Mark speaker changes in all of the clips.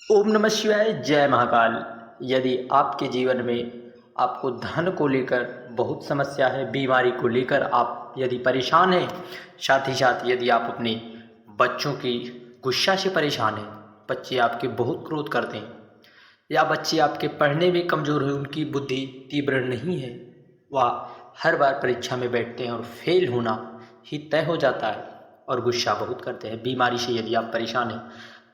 Speaker 1: ओम नमः शिवाय, जय महाकाल। यदि आपके जीवन में आपको धन को लेकर बहुत समस्या है, बीमारी को लेकर आप यदि परेशान हैं, साथ ही साथ यदि आप अपने बच्चों की गुस्सा से परेशान हैं, बच्चे आपके बहुत क्रोध करते हैं या बच्चे आपके पढ़ने में कमज़ोर हैं, उनकी बुद्धि तीव्र नहीं है, वह हर बार परीक्षा में बैठते हैं और फेल होना ही तय हो जाता है और गुस्सा बहुत करते हैं। बीमारी से यदि आप परेशान हैं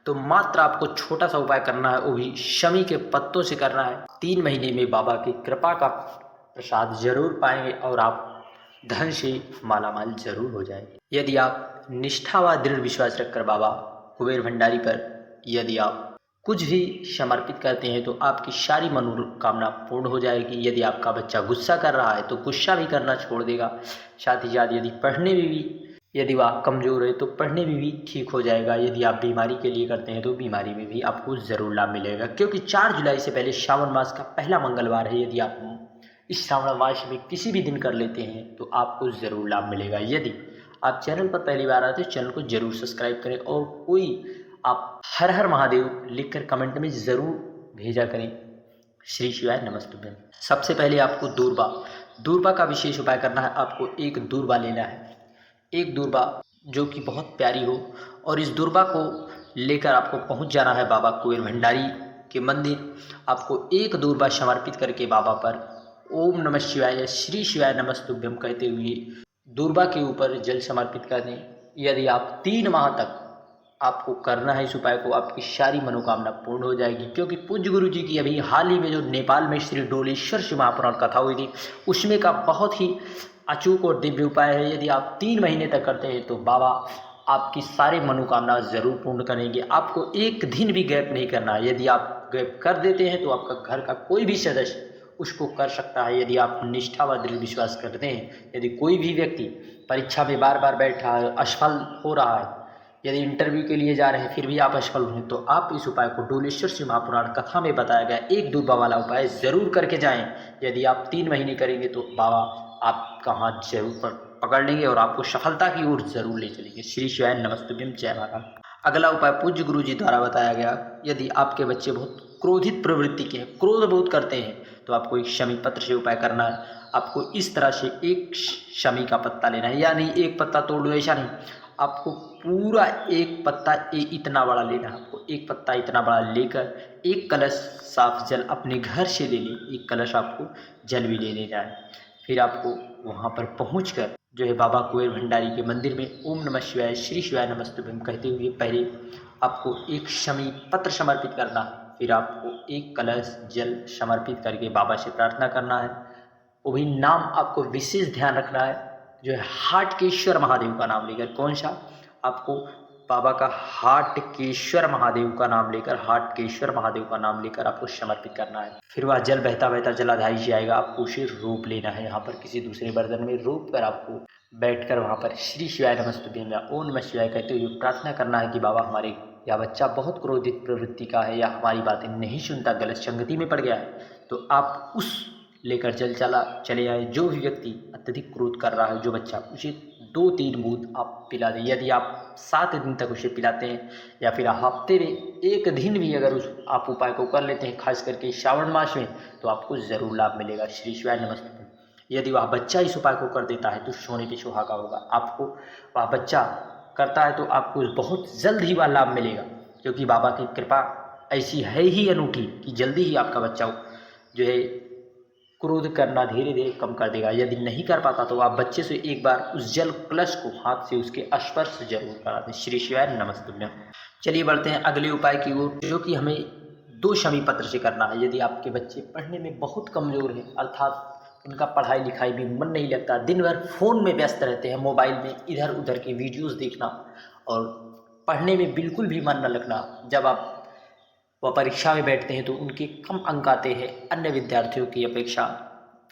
Speaker 1: तो मात्र आपको छोटा सा उपाय करना है, वो भी शमी के पत्तों से करना है। 3 महीने में बाबा की कृपा का प्रसाद जरूर पाएंगे और आप धन से मालामाल जरूर हो जाएंगे। यदि आप निष्ठा व दृढ़ विश्वास रखकर बाबा कुबेर भंडारी पर यदि आप कुछ भी समर्पित करते हैं तो आपकी सारी मनोकामना पूर्ण हो जाएगी। यदि आपका बच्चा गुस्सा कर रहा है तो गुस्सा भी करना छोड़ देगा। साथ ही साथ यदि पढ़ने में भी यदि वह कमज़ोर है तो पढ़ने में भी ठीक हो जाएगा। यदि आप बीमारी के लिए करते हैं तो बीमारी में भी आपको ज़रूर लाभ मिलेगा, क्योंकि 4 जुलाई से पहले श्रावण मास का पहला मंगलवार है। यदि आप इस श्रावण मास में किसी भी दिन कर लेते हैं तो आपको ज़रूर लाभ मिलेगा। यदि आप चैनल पर पहली बार आते हैं, चैनल को ज़रूर सब्सक्राइब करें और कोई आप हर हर महादेव लिखकर कमेंट में ज़रूर भेजा करें। श्री शिवाय नमस्तुभ्यम। सबसे पहले आपको दूरबा दूरबा का विशेष उपाय करना है। आपको एक दूरबा लेना है, एक दूरबा जो कि बहुत प्यारी हो, और इस दूरबा को लेकर आपको पहुंच जाना है बाबा कुबेर भंडारी के मंदिर। आपको एक दूरबा समर्पित करके बाबा पर ओम नमः शिवाय, श्री शिवाय नमस्तुभ्यम कहते हुए दूरबा के ऊपर जल समर्पित कर दें। यदि आप 3 माह तक आपको करना है इस उपाय को, आपकी सारी मनोकामना पूर्ण हो जाएगी। क्योंकि पूज्य गुरु जी की अभी हाल ही में जो नेपाल में श्री डोलेश्वर शिव महापुराण कथा हुई थी, उसमें का बहुत ही अचूक और दिव्य उपाय है। यदि आप 3 महीने तक करते हैं तो बाबा आपकी सारी मनोकामना ज़रूर पूर्ण करेंगे। आपको एक दिन भी गैप नहीं करना है। यदि आप गैप कर देते हैं तो आपका घर का कोई भी सदस्य उसको कर सकता है। यदि आप निष्ठा व दृढ़ विश्वास करते हैं, यदि कोई भी व्यक्ति परीक्षा में बार बार बैठ रहा है, असफल हो रहा है, यदि इंटरव्यू के लिए जा रहे हैं फिर भी आप असफल हुए, तो आप इस उपाय को डोलेश्वर शिव महापुराण कथा में बताया गया एक दूरबा वाला उपाय ज़रूर करके जाएं। यदि आप 3 महीने करेंगे तो बाबा आपका हाथ जरूर पकड़ लेंगे और आपको सफलता की ओर जरूर ले चलेंगे। श्री शिवाय नमस्तुभ्यम, जय महाकाल। अगला उपाय पूज्य गुरु जी द्वारा बताया गया। यदि आपके बच्चे बहुत क्रोधित प्रवृत्ति के हैं, क्रोध बहुत करते हैं, तो आपको एक शमी पत्र से उपाय करना है। आपको इस तरह से एक शमी का पत्ता लेना है, यानी एक पत्ता तोड़ लो ऐसा नहीं, आपको पूरा एक पत्ता इतना बड़ा लेना है। आपको एक पत्ता इतना बड़ा लेकर एक कलश साफ जल अपने घर से ले लें, एक कलश आपको जल भी ले लेना है। फिर आपको वहाँ पर पहुँचकर जो है बाबा कुबेर भंडारी के मंदिर में ओम नमः शिवाय, श्री शिवाय नमस्तुभ्यम कहते हुए पहले आपको एक शमी पत्र समर्पित करना है। फिर आपको एक कलश जल समर्पित करके बाबा से प्रार्थना करना है। वो भी नाम आपको विशेष ध्यान रखना है, जो है हाटकेश्वर महादेव का नाम लेकर। कौन सा? आपको बाबा का हाटकेश्वर महादेव का नाम लेकर, हाटकेश्वर महादेव का नाम लेकर आपको समर्पित करना है। फिर वह जल बहता बहता जलाधारी से आएगा, आपको उसे रोप लेना है। यहाँ पर किसी दूसरे बर्तन में रोप कर आपको बैठकर वहाँ पर श्री शिवाय नमस्तुभ्यम या ओम नमः शिवाय कहते हुए प्रार्थना करना है कि बाबा हमारे या बच्चा बहुत क्रोधित प्रवृत्ति का है या हमारी बातें नहीं सुनता, गलत संगति में पड़ गया है, तो आप उस लेकर चले आए। जो भी व्यक्ति अत्यधिक क्रोध कर रहा है, जो बच्चा, उसे 2-3 बूंद आप पिला दें। यदि आप 7 दिन तक उसे पिलाते हैं या फिर हफ्ते में एक दिन भी अगर उस आप उपाय को कर लेते हैं, खास करके श्रावण मास में, तो आपको ज़रूर लाभ मिलेगा। श्री शिवाय नमस्ते। यदि वह बच्चा इस उपाय को कर देता है तो सोने पे सुहागा होगा। आपको वह बच्चा करता है तो आपको बहुत जल्द ही वह लाभ मिलेगा, क्योंकि बाबा की कृपा ऐसी है ही अनूठी कि जल्दी ही आपका बच्चा जो है क्रोध करना धीरे धीरे कम कर देगा। यदि नहीं कर पाता तो आप बच्चे से एक बार उस जल कलश को हाथ से उसके स्पर्श जरूर करा दें। श्री शिवाय नमस्तुभ्यम। चलिए बढ़ते हैं अगले उपाय की ओर, जो कि हमें 2 शमी पत्र से करना है। यदि आपके बच्चे पढ़ने में बहुत कमज़ोर हैं, अर्थात उनका पढ़ाई लिखाई में मन नहीं लगता, दिन भर फ़ोन में व्यस्त रहते हैं, मोबाइल में इधर उधर के वीडियोस देखना और पढ़ने में बिल्कुल भी मन न लगना, जब आप वह परीक्षा में बैठते हैं तो उनके कम अंक आते हैं अन्य विद्यार्थियों की अपेक्षा,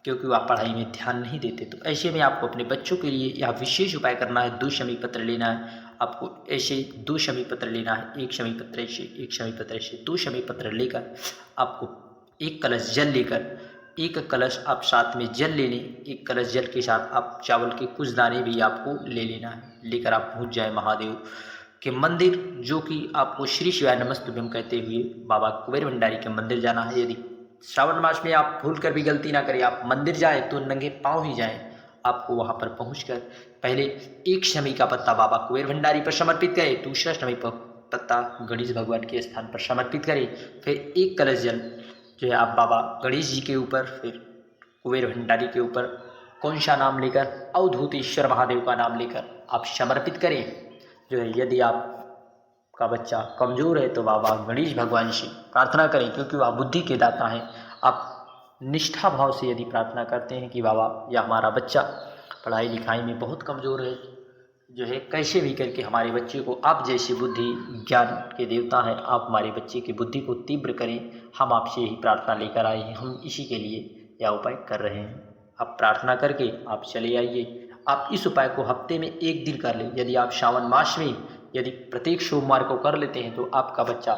Speaker 1: क्योंकि वह पढ़ाई में ध्यान नहीं देते। तो ऐसे में आपको अपने बच्चों के लिए यह विशेष उपाय करना है। 2 शमी पत्र लेना है। आपको ऐसे 2 शमी पत्र लेना है, एक शमी पत्र से, एक शमी पत्र से, 2 शमी पत्र लेकर आपको एक कलश जल लेकर, एक कलश आप साथ में जल ले लें, एक कलश जल के साथ आप चावल के कुछ दाने भी आपको ले लेना है। लेकर आप पहुँच जाए महादेव के मंदिर, जो कि आपको श्री शिवाय नमस्तुभ्यम कहते हुए बाबा कुबेर भंडारी के मंदिर जाना है। यदि श्रावण मास में आप भूल कर भी गलती ना करें, आप मंदिर जाएं तो नंगे पाँव ही जाएं। आपको वहां पर पहुंचकर पहले एक शमी का पत्ता बाबा कुबेर भंडारी पर समर्पित करें, दूसरा शमी पत्ता गणेश भगवान के स्थान पर समर्पित करें, फिर एक कलश जल जो है आप बाबा गणेश जी के ऊपर, फिर कुबेर भंडारी के ऊपर कौन सा नाम लेकर, अवधूतेश्वर महादेव का नाम लेकर आप समर्पित करें। जो है यदि आपका बच्चा कमज़ोर है तो बाबा गणेश भगवान से प्रार्थना करें, क्योंकि वह बुद्धि के दाता हैं। आप निष्ठा भाव से यदि प्रार्थना करते हैं कि बाबा या हमारा बच्चा पढ़ाई लिखाई में बहुत कमज़ोर है, जो है कैसे भी करके हमारे बच्चे को, आप जैसे बुद्धि ज्ञान के देवता हैं, आप हमारे बच्चे की बुद्धि को तीव्र करें। हम आपसे यही प्रार्थना लेकर आए हैं, हम इसी के लिए यह उपाय कर रहे हैं। आप प्रार्थना करके आप चले आइए। आप इस उपाय को हफ्ते में एक दिन कर लें। यदि आप श्रावण मास में यदि प्रत्येक सोमवार को कर लेते हैं तो आपका बच्चा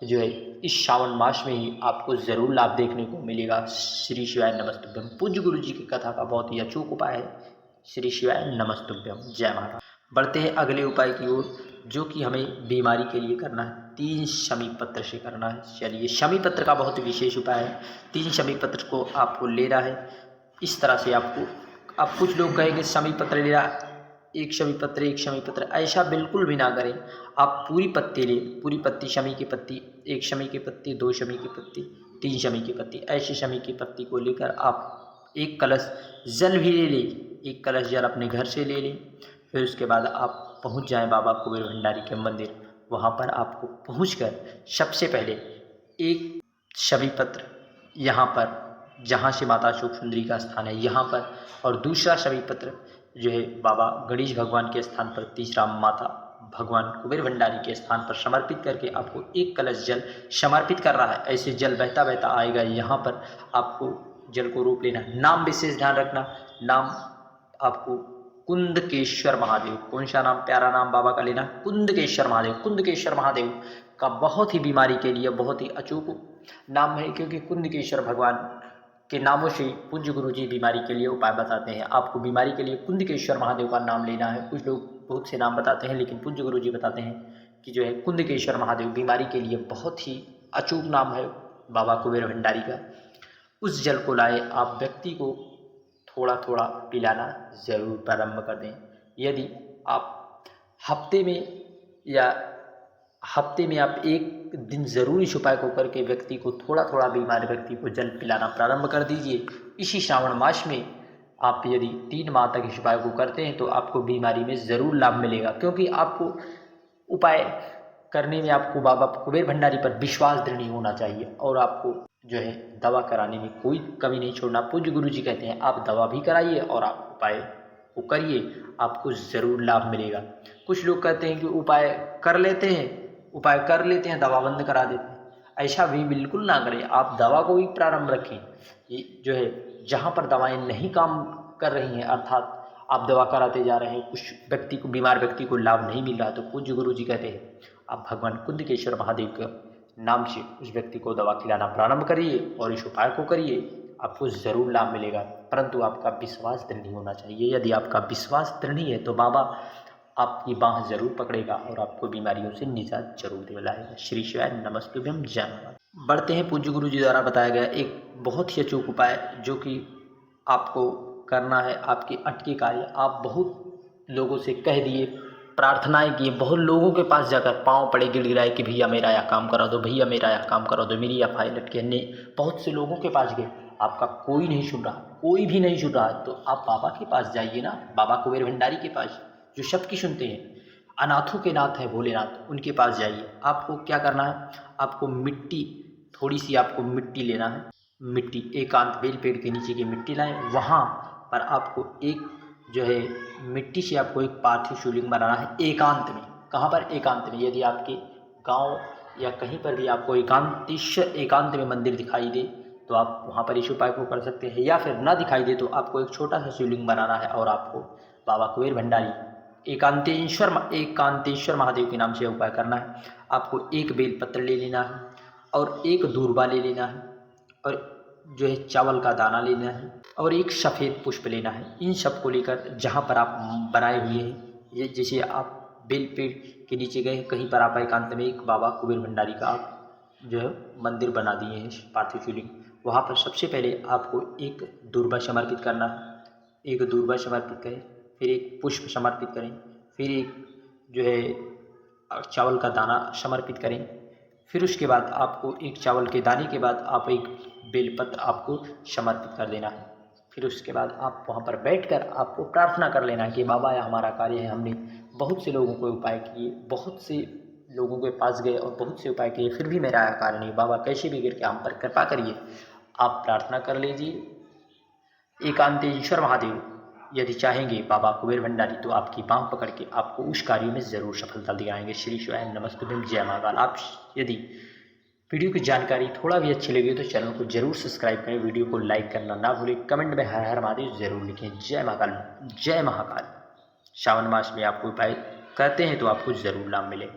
Speaker 1: जो है इस श्रावण मास में ही आपको ज़रूर लाभ देखने को मिलेगा। श्री शिवाय नमस्तुभ्यम पूज्य गुरु जी की कथा का बहुत ही अचूक उपाय है। श्री शिवाय नमस्तुभ्यम। जय महाराज। बढ़ते हैं अगले उपाय की ओर, जो कि हमें बीमारी के लिए करना है। 3 शमी पत्र से करना है। चलिए, शमी पत्र का बहुत विशेष उपाय है। 3 शमी पत्र को आपको लेना है। इस तरह से आपको, अब कुछ लोग कहेंगे शमी पत्र लेना, एक शमी पत्र, ऐसा बिल्कुल भी ना करें। आप पूरी पत्ती लें, पूरी पत्ती शमी की पत्ती, 1 शमी की पत्ती, 2 शमी की पत्ती, 3 शमी की पत्ती, ऐसी शमी की पत्ती को लेकर आप एक कलश जल भी ले लें, एक कलश जल अपने घर से ले लें। फिर उसके बाद आप पहुंच जाएं बाबा कुबेर भंडारी के मंदिर। वहां पर आपको पहुंचकर सबसे पहले एक शमी पत्र यहाँ पर, जहाँ से माता शोक सुंदरी का स्थान है यहाँ पर, और दूसरा शमी पत्र जो है बाबा गणेश भगवान के स्थान पर, तीसरा माता भगवान कुबेर भंडारी के स्थान पर समर्पित करके आपको एक कलश जल समर्पित कर रहा है। ऐसे जल बहता बहता आएगा यहाँ पर, आपको जल को रोक लेना। नाम विशेष ध्यान रखना, नाम आपको कुंदकेश्वर महादेव, कौन सा नाम, प्यारा नाम बाबा का लेना, कुंदकेश्वर महादेव। कुंदकेश्वर महादेव का बहुत ही बीमारी के लिए बहुत ही अचूक नाम है, क्योंकि कुंदकेश्वर भगवान के नामों से पूज्य गुरु जी बीमारी के लिए उपाय बताते हैं। आपको बीमारी के लिए कुंदकेश्वर महादेव का नाम लेना है। कुछ लोग बहुत से नाम बताते हैं, लेकिन पूज्य गुरु जी बताते हैं कि जो है कुंदकेश्वर महादेव बीमारी के लिए बहुत ही अचूक नाम है बाबा कुबेर भंडारी का। उस जल को लाए, आप व्यक्ति को थोड़ा थोड़ा पिलाना ज़रूर प्रारंभ कर दें। यदि आप हफ्ते में आप एक दिन ज़रूर इस उपाय को करके व्यक्ति को, थोड़ा थोड़ा बीमार व्यक्ति को जल पिलाना प्रारंभ कर दीजिए। इसी श्रावण मास में आप यदि 3 माह तक इस उपाय को करते हैं तो आपको बीमारी में ज़रूर लाभ मिलेगा, क्योंकि आपको उपाय करने में आपको बाबा कुबेर भंडारी पर विश्वास दृढ़ होना चाहिए, और आपको जो है दवा कराने में कोई कमी नहीं छोड़ना। पूज्य गुरु जी कहते हैं आप दवा भी कराइए और आप उपाय को करिए, आपको ज़रूर लाभ मिलेगा। कुछ लोग कहते हैं कि उपाय कर लेते हैं, दवा बंद करा देते हैं। ऐसा भी बिल्कुल ना करें, आप दवा को भी प्रारंभ रखें। ये जो है जहाँ पर दवाएं नहीं काम कर रही हैं, अर्थात आप दवा कराते जा रहे हैं, कुछ व्यक्ति को, बीमार व्यक्ति को लाभ नहीं मिल रहा, तो पूज्य गुरु जी कहते हैं आप भगवान कुंदकेश्वर महादेव के नाम से उस व्यक्ति को दवा खिलाना प्रारंभ करिए और इस उपाय को करिए, आपको ज़रूर लाभ मिलेगा। परंतु आपका विश्वास दृढ़ होना चाहिए। यदि आपका विश्वास दृढ़ है तो बाबा आपकी बाँह जरूर पकड़ेगा और आपको बीमारियों से निजात जरूर दिलाएगा। श्री शिवाय नमस्तुभ्यम। जय महाराज। बढ़ते हैं पूज्य गुरु जी द्वारा बताया गया एक बहुत ही अचूक उपाय, जो कि आपको करना है। आपके अटके कार्य आप बहुत लोगों से कह दिए, प्रार्थनाएं किए, बहुत लोगों के पास जाकर पाँव पड़े गिड़गिड़ाए कि भैया मेरा यह काम करा दो, भैया मेरा यह काम करा दो, मेरी यह फाइल अटके। ने बहुत से लोगों के पास गए, आपका कोई नहीं सुन रहा, कोई भी नहीं सुन रहा, तो आप बाबा के पास जाइए ना, बाबा कुबेर भंडारी के पास, जो सबकी सुनते हैं, अनाथों के नाथ है भोलेनाथ, उनके पास जाइए। आपको क्या करना है, आपको मिट्टी, थोड़ी सी आपको मिट्टी लेना है। मिट्टी एकांत बेल पेड़ के नीचे की मिट्टी लाएं, वहाँ पर आपको एक जो है मिट्टी से आपको एक पार्थिव शिवलिंग बनाना है एकांत में। कहाँ पर? एकांत में। यदि आपके गांव या कहीं पर भी आपको एकांत में मंदिर दिखाई दे तो आप वहाँ पर इस उपाय को कर सकते हैं, या फिर ना दिखाई दे तो आपको एक छोटा सा शिवलिंग बनाना है और आपको बाबा कुबेर भंडारी एकांतेश्वर महादेव के नाम से उपाय करना है। आपको एक बेल पत्र ले लेना है और एक दूर्वा ले लेना है और जो है चावल का दाना लेना है और एक सफ़ेद पुष्प लेना है। इन सब को लेकर जहाँ पर आप बनाए हुए हैं, ये जैसे आप बेल पेड़ के नीचे गए, कहीं पर आप एकांत में एक बाबा कुबेर भंडारी का आप जो है मंदिर बना दिए हैं पार्थिव शिवलिंग। वहाँ पर सबसे पहले आपको एक दूर्वा समर्पित करना है, एक दूर्वा समर्पित करें, फिर एक पुष्प समर्पित करें, फिर एक जो है चावल का दाना समर्पित करें। फिर उसके बाद आपको एक चावल के दाने के बाद आप एक बेलपत्र आपको समर्पित कर देना है। फिर उसके बाद आप वहाँ पर बैठकर आपको प्रार्थना कर लेना है कि बाबा यह हमारा कार्य है, हमने बहुत से लोगों को उपाय किए, बहुत से लोगों के पास गए और बहुत से उपाय किए, फिर भी मेरा कार्य नहीं, बाबा कैसे भी करके हम पर कृपा करिए। आप प्रार्थना कर लीजिए। एकांतेश्वर महादेव यदि चाहेंगे बाबा कुबेर भंडारी तो आपकी बाँह पकड़ के आपको उस कार्य में ज़रूर सफलता दिलाएंगे। श्री शिवाय नमस्तुभ्यं, जय महाकाल। आप यदि वीडियो की जानकारी थोड़ा भी अच्छी लगी तो चैनल को जरूर सब्सक्राइब करें, वीडियो को लाइक करना ना भूलें, कमेंट में हर हर महादेव जरूर लिखें। जय महाकाल, जय महाकाल। श्रावण मास में आपको उपाय करते हैं तो आपको ज़रूर लाभ मिले।